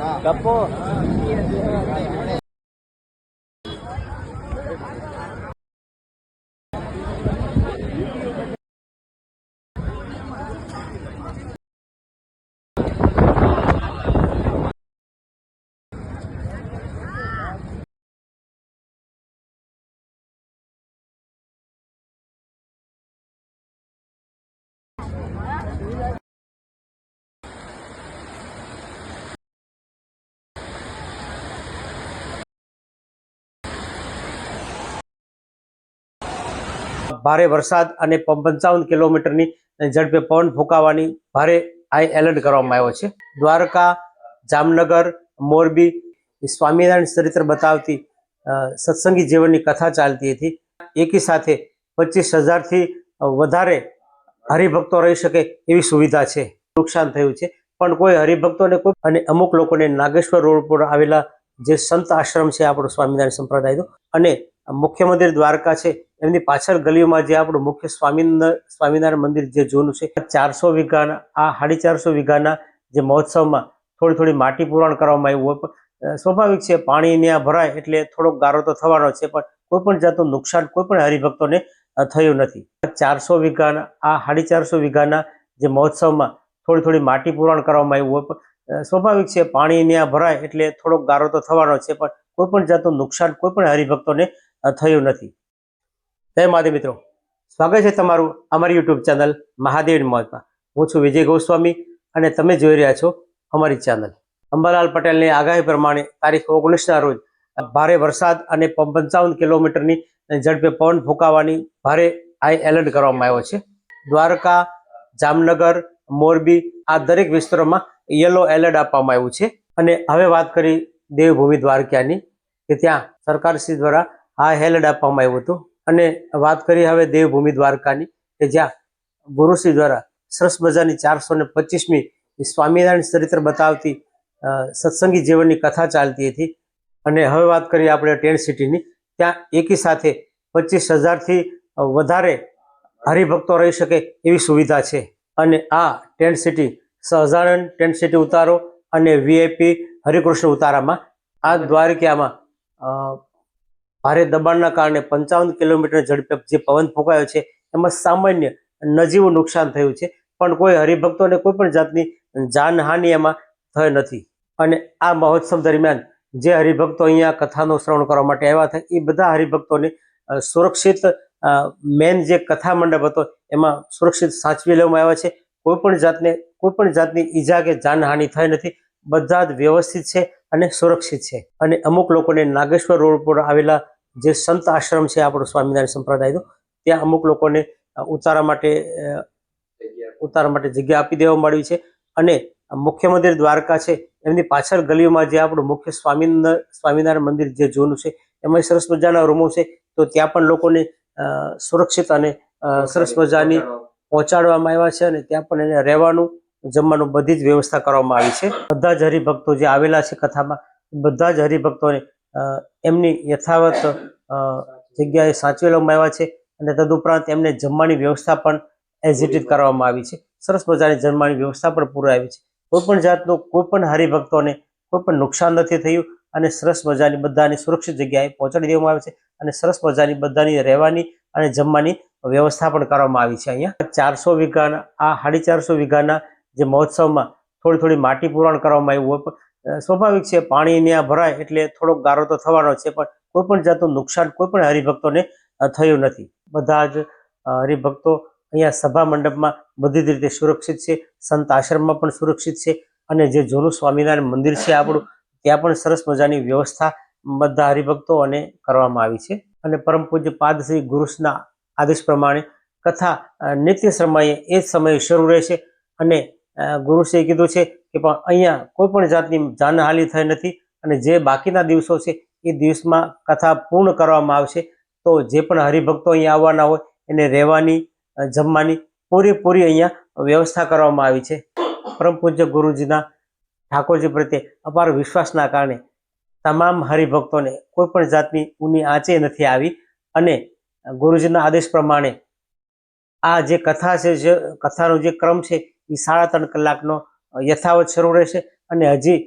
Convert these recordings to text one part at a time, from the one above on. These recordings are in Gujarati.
ગપ્પો ભારે વરસાદ અને 55 કિલોમીટરની ઝડપે પવન ફૂંકાવાની ભારે હાઈ એલર્ટ કરવામાં આવ્યો છે. દ્વારકા, જામનગર, મોરબી સ્વામિનારાયણ ચરિત્ર બતાવતી સત્સંગી જીવનની કથા ચાલતી હતી. એકી સાથે 25,000થી વધારે હરિભક્તો રહી શકે એવી સુવિધા છે. નુકસાન થયું છે પણ કોઈ હરિભક્તોને કોઈ અને અમુક લોકોને નાગેશ્વર રોડ પર આવેલા જે સંત આશ્રમ છે આપણો સ્વામિનારાયણ સંપ્રદાયનો અને મુખ્ય મંદિર દ્વારકા છે એમની પાછળ ગલીઓમાં જે આપણું મુખ્ય સ્વામિનારાયણ મંદિર જે જૂનું છે 400 વીઘાના આ 450 વીઘાના જે મહોત્સવમાં થોડી માટી પુરાણ કરવામાં આવ્યું હોય પણ સ્વાભાવિક છે પાણી ત્યાં ભરાય એટલે થોડોક ગારો તો થવાનો છે પણ કોઈ પણ જાતનું નુકસાન કોઈ પણ હરિભક્તોને થયું નથી. 400 વીઘાના આ 450 વીઘાના જે મહોત્સવમાં થોડી માટી પુરાણ કરવામાં આવ્યું હોય પણ સ્વાભાવિક છે પાણી ત્યાં ભરાય એટલે થોડોક ગારો તો થવાનો છે પણ કોઈ પણ જાતનું નુકસાન કોઈ પણ હરિભક્તોને થયું નથી. જય મહાદેવ મિત્રો, સ્વાગત છે તમારું અમારી યુટ્યુબ ચેનલ મહાદેવની મોજમાં. હું છું વિજય ગોસ્વામી અને તમે જોઈ રહ્યા છો અમારી ચેનલ. અંબાલાલ પટેલની આગાહી પ્રમાણે તારીખ 19ના રોજ ભારે વરસાદ અને 55 કિલોમીટરની ઝડપે પવન ફૂંકાવાની ભારે હાઈ એલર્ટ કરવામાં આવ્યો છે. દ્વારકા, જામનગર, મોરબી આ દરેક વિસ્તારોમાં યલો એલર્ટ આપવામાં આવ્યું છે. અને હવે વાત કરી દેવભૂમિ દ્વારકાની કે ત્યાં સરકારશ્રી દ્વારા હાઈ એલર્ટ આપવામાં આવ્યું હતું. અને વાત કરી હવે દેવભૂમિ દ્વારકાની કે જ્યાં ગુરુશ્રી દ્વારા સરસ મજાની 425મી સ્વામિનારાયણ ચરિત્ર બતાવતી સત્સંગી જીવનની કથા ચાલતી હતી. અને હવે વાત કરીએ આપણે ટેન્ટ સિટીની, ત્યાં એકી સાથે 25,000થી વધારે હરિભક્તો રહી શકે એવી સુવિધા છે. અને આ tent city Sahajanand tent city ઉતારો અને વીઆઈપી હરિકૃષ્ણ ઉતારામાં આ દ્વારકામાં ભારે દબાણના કારણે 55 કિલોમીટર ઝડપે જે પવન ફૂંકાયો છે એમાં સામાન્ય નજીવું નુકસાન થયું છે પણ કોઈ હરિભક્તોને કોઈ પણ જાતની જાનહાનિ એમાં થઈ નથી. અને આ મહોત્સવ દરમિયાન જે હરિભક્તો અહીંયા કથાનું શ્રવણ કરવા માટે આવ્યા હતા એ બધા હરિભક્તોને સુરક્ષિત મેન જે કથા મંડપ હતો એમાં સુરક્ષિત સાચવી લેવામાં આવ્યા છે. કોઈ પણ જાતની ઈજા કે જાનહાનિ થઈ નથી. બધા જ વ્યવસ્થિત છે અને સુરક્ષિત છે. અને અમુક લોકોને નાગેશ્વર રોડ પર આવેલા જે સંત આશ્રમ છે આપણો સ્વામિનારાયણ સંપ્રદાયનો ત્યાં અમુક લોકોને ઉતારા માટે જગ્યા આપી દેવામાં આવી છે. અને મુખ્ય મંદિર દ્વારકા છે એમની પાછળ ગલીઓમાં જે આપણું મુખ્ય સ્વામિનારાયણ મંદિર જે જૂનું છે એમાં સરસ મજાના રૂમો છે તો ત્યાં પણ લોકોને સુરક્ષિત અને સરસ મજાની પહોંચાડવામાં આવ્યા છે. અને ત્યાં પણ એને રહેવાનું જમવાનું બધી જ વ્યવસ્થા કરવામાં આવી છે. બધા જ હરિભક્તો જે આવેલા છે કથામાં બધા જ હરિભક્તોને એમની યથાવત જગ્યાએ સાચવેવામાં આવ્યા છે. અને તદુપરાંત એમને જમવાની વ્યવસ્થા પણ એઝિટેડ કરવામાં આવી છે. સરસ મજાની જમવાની વ્યવસ્થા પણ પૂરાવી છે. કોઈ પણ જાતનું કોઈ પણ હરિભક્તોને કોઈ પણ નુકસાન નથી થયું અને સરસ મજાની બધાની સુરક્ષિત જગ્યાએ પહોંચાડી દેવામાં આવે છે. અને સરસ મજાની બધાની રહેવાની અને જમવાની વ્યવસ્થા પણ કરવામાં આવી છે. અહીંયા 400 વીઘાના આ 450 વીઘાના જે મહોત્સવમાં થોડી માટી પુરાણ કરવામાં આવ્યું હોય પણ સ્વાભાવિક છે પાણી ત્યાં ભરાય એટલે થોડોક ગારો તો થવાનો છે પણ કોઈ પણ જાતનું નુકસાન કોઈ પણ હરિભક્તોને થયું નથી. બધા જ હરિભક્તો અહીંયા સભા મંડપમાં બધી જ રીતે સુરક્ષિત છે. સંત આશ્રમમાં પણ સુરક્ષિત છે. અને જે જૂનું સ્વામિનારાયણ મંદિર છે આપણું ત્યાં પણ સરસ મજાની વ્યવસ્થા બધા હરિભક્તો અને કરવામાં આવી છે. અને પરમ પૂજ્ય પાદ શ્રી ગુરુના આદેશ પ્રમાણે કથા નિત્ય સમયે એ જ સમયે શરૂ રહેશે. અને ગુરુશ્રીએ કીધું છે કે પણ અહીંયા કોઈ પણ જાતની જાનહાનિ થઈ નથી. અને જે બાકીના દિવસો છે એ દિવસમાં કથા પૂર્ણ કરવામાં આવશે. તો જે પણ હરિભક્તો અહીંયા આવવાના હોય એને રહેવાની જમવાની પૂરેપૂરી અહીંયા વ્યવસ્થા કરવામાં આવી છે. પરમ પૂજ્ય ગુરુજીના ઠાકોરજી પ્રત્યે અપાર વિશ્વાસના કારણે તમામ હરિભક્તોને કોઈ પણ જાતની ઊની આંચે નથી આવી. અને ગુરુજીના આદેશ પ્રમાણે આ જે કથા છે કથાનો જે ક્રમ છે એ 3.5 કલાકનો યથાવત શરૂ રહેશે. અને હજી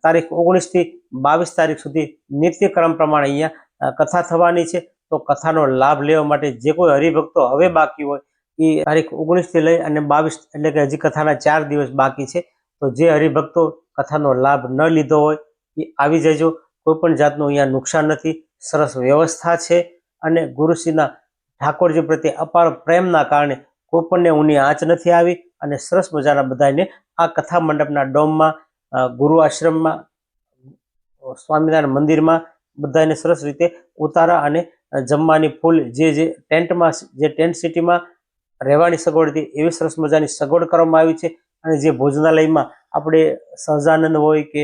તારીખ 19 થી 22 તારીખ સુધી નિત્યક્રમ પ્રમાણે અહીંયા કથા થવાની છે. તો કથાનો લાભ લેવા માટે જે કોઈ હરિભક્તો હવે બાકી હોય એ તારીખ 19 થી લઈ અને 22 એટલે કે હજી કથાના 4 દિવસ બાકી છે. તો જે હરિભક્તો કથાનો લાભ ન લીધો હોય એ આવી જજો. કોઈ પણ જાતનું અહીંયા નુકસાન નથી, સરસ વ્યવસ્થા છે અને ગુરુશ્રીના ઠાકોરજી પ્રત્યે અપાર પ્રેમના કારણે કોઈ પણને ઊની આંચ નથી આવી અને સરસ મજાના બધાને આ કથા મંડપના ડોમમાં, ગુરુ આશ્રમમાં, સ્વામિનારાયણ મંદિરમાં બધાને સરસ રીતે ઉતારા અને જમવાની ફૂલ જે ટેન્ટમાં, જે ટેન્ટ સિટીમાં રહેવાની સગવડ હતી એવી સરસ મજાની સગવડ કરવામાં આવી છે. અને જે ભોજનાલયમાં આપણે સહજાનંદ હોય કે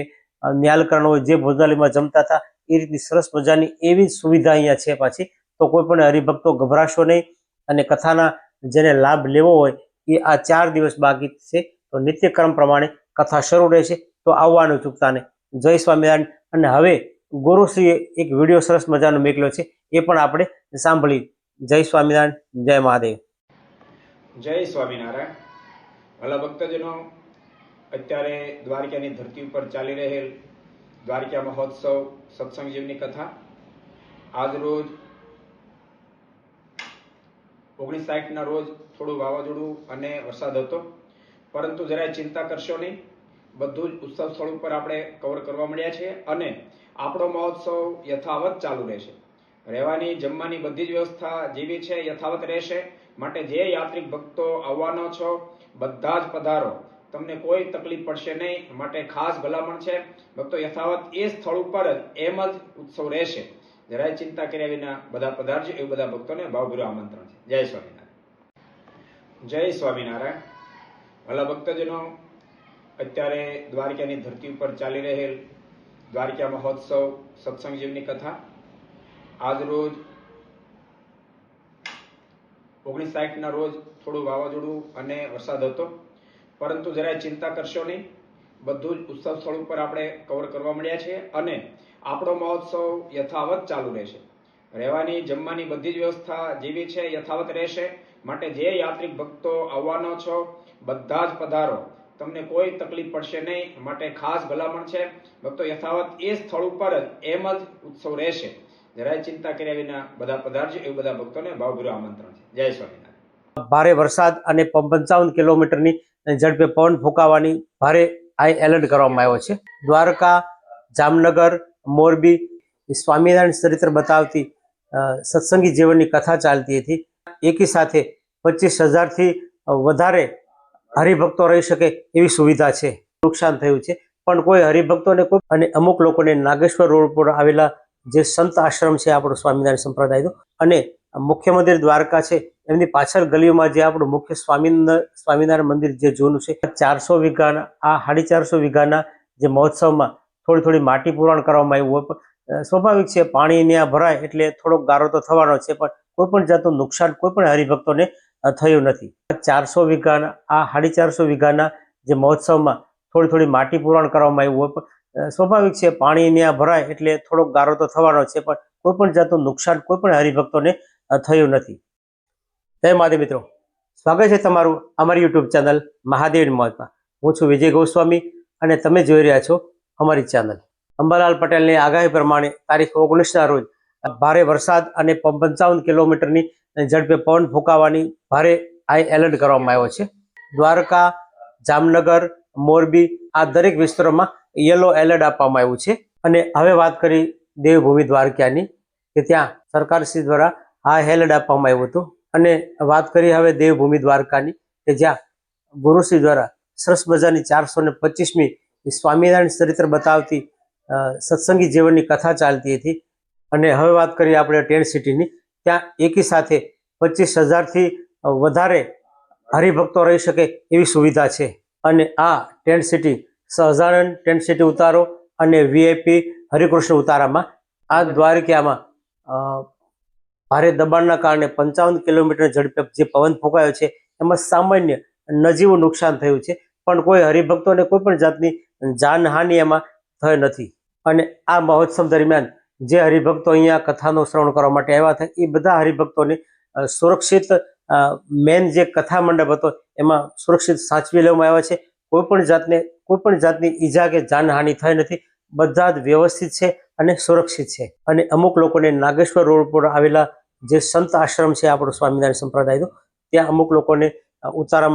ન્યાલકરણ હોય, જે ભોજનાલયમાં જમતા હતા એ રીતની સરસ મજાની એવી સુવિધા અહીંયા છે પાછી. તો કોઈ પણ હરિભક્તો ગભરાશો નહીં અને કથાના જેને લાભ લેવો હોય એ આ 4 દિવસ બાકી છે. તો નિત્યક્રમ પ્રમાણે કથા શરૂ રહેશે, તો આવવાનું ચૂકતા નહીં. જય સ્વામિનારાયણ. અને હવે ગુરુશ્રીએ એક વિડીયો સરસ મજાનો મેકલ્યો છે, એ પણ આપણે સાંભળી. જય સ્વામિનારાયણ, જય મહાદેવ. જય સ્વામિનારાયણ. ભલા ભક્તજનો, અત્યારે દ્વારકાની ધરતી ઉપર ચાલી રહેલ દ્વારકા મહોત્સવ સત્સંગ જીવની કથા આજ રોજ 19/60 રોજ થોડું વાવાઝોડું અને વરસાદ હતો, પરંતુ જરાય ચિંતા કરશો નહીં. બધું જ ઉત્સવ સ્થળ ઉપર આપણે કવર કરવા મળ્યા છે અને આપણો મહોત્સવ યથાવત ચાલુ રહેશે. રહેવાની, જમવાની બધી જ વ્યવસ્થા જેવી છે યથાવત રહેશે. માટે જે યાત્રિક ભક્તો આવવાનો છો બધા જ પધારો, તમને કોઈ તકલીફ પડશે નહીં. માટે ખાસ ભલામણ છે, ભક્તો યથાવત એ સ્થળ ઉપર જ એમ જ ઉત્સવ રહેશે. જરાય ચિંતા કર્યા વિના બધા પધારજો, એવું બધા ભક્તોને ભાવભર્યું આમંત્રણ છે. જય સ્વામિનારાયણ. જય સ્વામિનારાયણ. ભલા ભક્તજનો, અત્યારે દ્વારકાની ધરતી ઉપર ચાલી રહેલ દ્વારકા મહોત્સવ સત્સંગ જીવની કથા આજ રોજ 19/60 રોજ થોડું વાવાઝોડું અને વરસાદ હતો, પરંતુ જરાય ચિંતા કરશો નહીં. બધું જ ઉત્સવ સ્થળ ઉપર આપણે કવર કરવા મળ્યા છે અને આપણો મહોત્સવ યથાવત ચાલુ રહેશે. રહેવાની, જમવાની બધી જ વ્યવસ્થા જેવી છે યથાવત રહેશે. માટે જે યાત્રિક ભક્તો આવવાનો છો બધા જ પધારો, તમને કોઈ તકલીફ પડશે નહીં. માટે ખાસ ભલામણ છે, ભક્તો યથાવત એ સ્થળ ઉપર જ એમ જ ઉત્સવ રહેશે. જરાય ચિંતા કર્યા વિના બધા પધારજો, એવું બધા ભક્તોને ભાવભર્યું આમંત્રણ છે. જય સ્વામિનારાયણ. ભારે વરસાદ અને 55 કિલોમીટરની ઝડપે પવન ફૂંકાવાની ભારે હાઈ એલર્ટ કરવામાં આવ્યો છે. દ્વારકા, જામનગર, મોરબી સ્વામિનારાયણ ચરિત્ર બતાવતી સત્સંગી જીવનની કથા ચાલતી હતી. એકી સાથે 25,000 થી વધારે હરિભક્તો રહી શકે એવી સુવિધા છે. નુકસાન થયું છે, પણ કોઈ હરિભક્તોને કોઈ અને અમુક લોકોને નાગેશ્વર રોડ પર આવેલા જે સંત આશ્રમ છે આપણો સ્વામિનારાયણ સંપ્રદાયનો, અને મુખ્ય મંદિર દ્વારકા છે એમની પાછળ ગલીઓમાં જે આપણું મુખ્ય સ્વામિનારાયણ મંદિર જે જૂનું છે, 400 વીઘાના આ 450 વીઘાના જે મહોત્સવમાં થોડી માટી પુરાણ કરવામાં આવ્યું હોય. પણ સ્વાભાવિક છે, પાણી ત્યાં ભરાય એટલે થોડોક ગારો તો થવાનો છે, પણ કોઈ પણ જાતનું નુકસાન કોઈ પણ હરિભક્તોને થયું નથી. 400 વીઘાના આ 450 વીઘાના જે મહોત્સવમાં થોડી માટી પુરાણ કરવામાં આવ્યું હોય. પણ સ્વાભાવિક છે, પાણી ત્યાં ભરાય એટલે થોડોક ગારો તો થવાનો છે, પણ કોઈ પણ જાતનું નુકસાન કોઈ પણ હરિભક્તોને થયું નથી. જય મહાદેવ મિત્રો, સ્વાગત છે તમારું અમારી યુટ્યુબ ચેનલ મહાદેવની મોજમાં. હું છું વિજય ગોસ્વામી અને તમે જોઈ રહ્યા છો અમારી ચેનલ. અંબાલાલ પટેલની આગાહી પ્રમાણે તારીખ 19ના રોજ ભારે વરસાદ અને 55 કિલોમીટરની ઝડપે પવન ફૂંકાવાની ભારે હાઈ એલર્ટ કરવામાં આવ્યો છે. દ્વારકા, જામનગર, મોરબી આ દરેક વિસ્તારોમાં યલો એલર્ટ આપવામાં આવ્યું છે. અને હવે વાત કરી દેવભૂમિ દ્વારકાની, કે ત્યાં સરકારશ્રી દ્વારા હાઈ એલર્ટ આપવામાં આવ્યું હતું. અને વાત કરી હવે દેવભૂમિ દ્વારકાની, કે જ્યાં ગુરુશ્રી દ્વારા સરસ મજાની 425મી સ્વામિનારાયણ ચરિત્ર બતાવતી સત્સંગી જીવનની કથા ચાલતી હતી. અને હવે વાત કરીએ આપણે ટેન્ટ સિટીની, ત્યાં એકી સાથે 25,000 થી વધારે હરિભક્તો રહી શકે એવી સુવિધા છે. અને આ tent city Sahajanand tent city ઉતારો અને VIP હરિકૃષ્ણ ઉતારામાં આ દ્વારકામાં ભારે દબાણના કારણે 55 કિલોમીટર ઝડપે જે પવન ફૂંકાયો છે એમાં સામાન્ય નજીવું નુકસાન થયું છે, પણ કોઈ હરિભક્તોને કોઈ પણ જાતની જાનહાનિ એમાં થઈ નથી. અને આ મહોત્સવ દરમિયાન જે હરિભક્તો અહીંયા કથાનું શ્રવણ કરવા માટે આવ્યા હતા એ બધા હરિભક્તોને સુરક્ષિત મેન જે કથા મંડપ હતો એમાં સુરક્ષિત સાચવી લેવામાં આવ્યા છે. કોઈ પણ જાતની ઈજા કે જાનહાનિ થઈ નથી. બધા જ વ્યવસ્થિત છે અને સુરક્ષિત છે. અને અમુક લોકોને નાગેશ્વર રોડ પર આવેલા જે સંત આશ્રમ છે આપણો સ્વામિનારાયણ સંપ્રદાયનો, ત્યાં અમુક લોકોને ઉતારા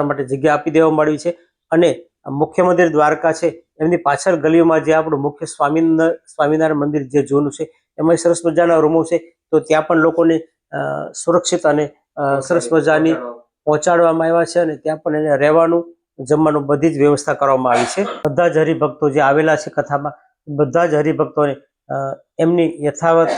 માટે જગ્યા આપી દેવામાં આવી છે. અને મુખ્ય મંદિર દ્વારકા છે એમની પાછળ ગલીઓમાં જે આપણું મુખ્ય સ્વામિનારાયણ મંદિર જે જૂનું છે એમાં સરસ મજાના રૂમો છે. તો ત્યાં પણ લોકોને સુરક્ષિત અને સરસ મજાની પહોંચાડવામાં આવ્યા છે. અને ત્યાં પણ એને રહેવાનું જમવાનું બધી જ વ્યવસ્થા કરવામાં આવી છે. બધા જ હરિભક્તો જે આવેલા છે કથામાં, બધા જ હરિભક્તોને એમની યથાવત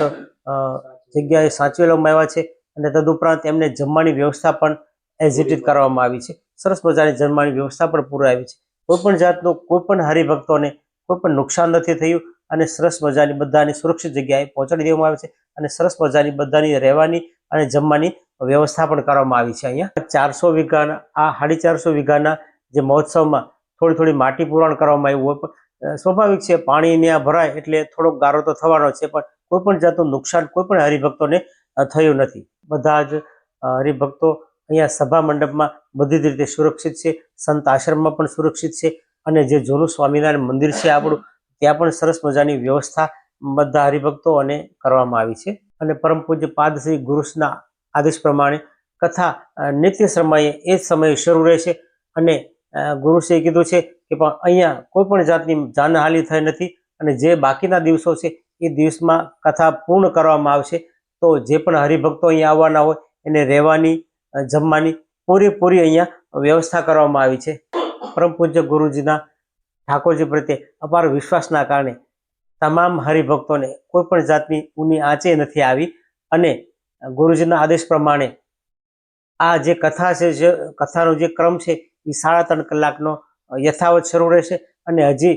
જગ્યાએ સાચવેવામાં આવ્યા છે. અને તદુપરાંત એમને જમવાની વ્યવસ્થા પણ એઝ ઇટ ઇઝ કરવામાં આવી છે. સરસ મજાની જમવાની વ્યવસ્થા પણ પૂરી આવી છે. કોઈ પણ જાતનું કોઈ પણ હરિભક્તોને કોઈ પણ નુકસાન નથી થયું. અને સરસ મજાની બધાની સુરક્ષિત જગ્યાએ પહોંચાડી દેવામાં આવે છે. અને સરસ મજાની બધાની રહેવાની અને જમવાની વ્યવસ્થા પણ કરવામાં આવી છે. અહીંયા 400 વીઘાના આ 450 વીઘાના જે મહોત્સવમાં થોડી માટી પુરાણ કરવામાં આવ્યું હોય, પણ સ્વાભાવિક છે પાણી ત્યાં ભરાય એટલે થોડોક ગારો તો થવાનો છે, પણ કોઈ પણ જાતનું નુકસાન કોઈ પણ હરિભક્તોને થયું નથી. બધા જ હરિભક્તો અહીંયા સભા મંડપમાં બધી જ રીતે સુરક્ષિત છે. સંત આશ્રમમાં પણ સુરક્ષિત છે. અને જે જૂનું સ્વામિનારાયણ મંદિર છે આપણું, ત્યાં પણ સરસ મજાની વ્યવસ્થા બધા હરિભક્તો અને કરવામાં આવી છે. અને પરમ પૂજ્ય પાદ શ્રી ગુરુના આદેશ પ્રમાણે કથા નિત્ય સમયે એ જ સમયે શરૂ રહેશે. અને ગુરુશ્રીએ કીધું છે કે પણ અહીંયા કોઈ પણ જાતની જાનહાનિ થઈ નથી. અને જે બાકીના દિવસો છે એ દિવસમાં કથા પૂર્ણ કરવામાં આવશે. તો જે પણ હરિભક્તો અહીંયા આવવાના હોય એને રહેવાની જમવાની પૂરેપૂરી અહીંયા વ્યવસ્થા કરવામાં આવી છે. પરમ પૂજ્ય ગુરુજીના ઠાકોરજી પ્રત્યે અપાર વિશ્વાસના કારણે તમામ હરિભક્તોને કોઈ પણ જાતની ઊની આંચે નથી આવી. અને ગુરુજીના આદેશ પ્રમાણે આ જે કથા છે, જે કથાનો જે ક્રમ છે એ 3.5 કલાકનો યથાવત શરૂ રહેશે. અને હજી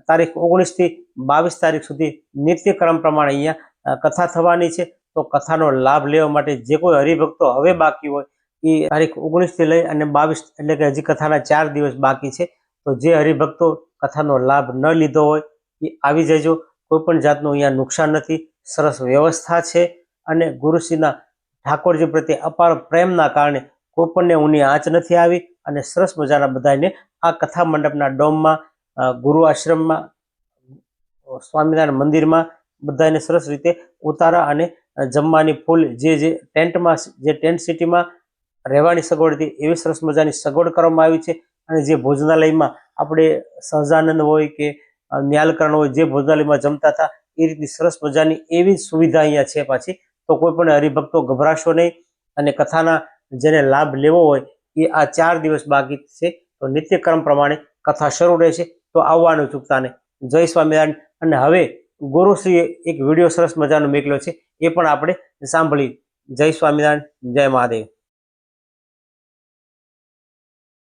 તારીખ 19 થી 22 તારીખ સુધી નિત્યક્રમ પ્રમાણે અહીંયા કથા થવાની છે. તો કથાનો લાભ લેવા માટે જે કોઈ હરિભક્તો હવે બાકી હોય એ તારીખ 19 થી લઈ અને 22 એટલે કે હજી કથાના 4 દિવસ બાકી છે. તો જે હરિભક્તો કથાનો લાભ ન લીધો હોય એ આવી જજો. કોઈ પણ જાતનું અહીંયા નુકસાન નથી. સરસ વ્યવસ્થા છે. અને ગુરુશ્રીના ઠાકોરજી પ્રત્યે અપાર પ્રેમના કારણે કોઈ પણને ઊની આંચ નથી આવી. અને સરસ મજાના બધાને આ કથા મંડપના ડોમમાં, ગુરુ આશ્રમમાં, સ્વામિનારાયણ મંદિરમાં બધાને સરસ રીતે ઉતારા અને જમવાની ફૂલ જે ટેન્ટમાં, જે ટેન્ટ સિટીમાં રહેવાની સગવડ હતી એવી સરસ મજાની સગવડ કરવામાં આવી છે. અને જે ભોજનાલયમાં આપણે સહજાનંદ હોય કે ન્યાલકરણ હોય, જે ભોજનાલયમાં જમતા હતા એ રીતની સરસ મજાની એવી સુવિધા અહીંયા છે પાછી. તો કોઈ પણ હરિભક્તો ગભરાશો નહીં. અને કથાના જેને લાભ લેવો હોય એ આ 4 દિવસ બાકી છે. તો નિત્યક્રમ પ્રમાણે કથા શરૂ રહેશે. તો આવવાનું ચૂકતા નહીં. જય સ્વામિનારાયણ. અને હવે ગુરુશ્રીએ એક વિડીયો સરસ મજાનો મોકલ્યો છે, એ પણ આપણે સાંભળી. જય સ્વામિનારાયણ, જય મહાદેવ.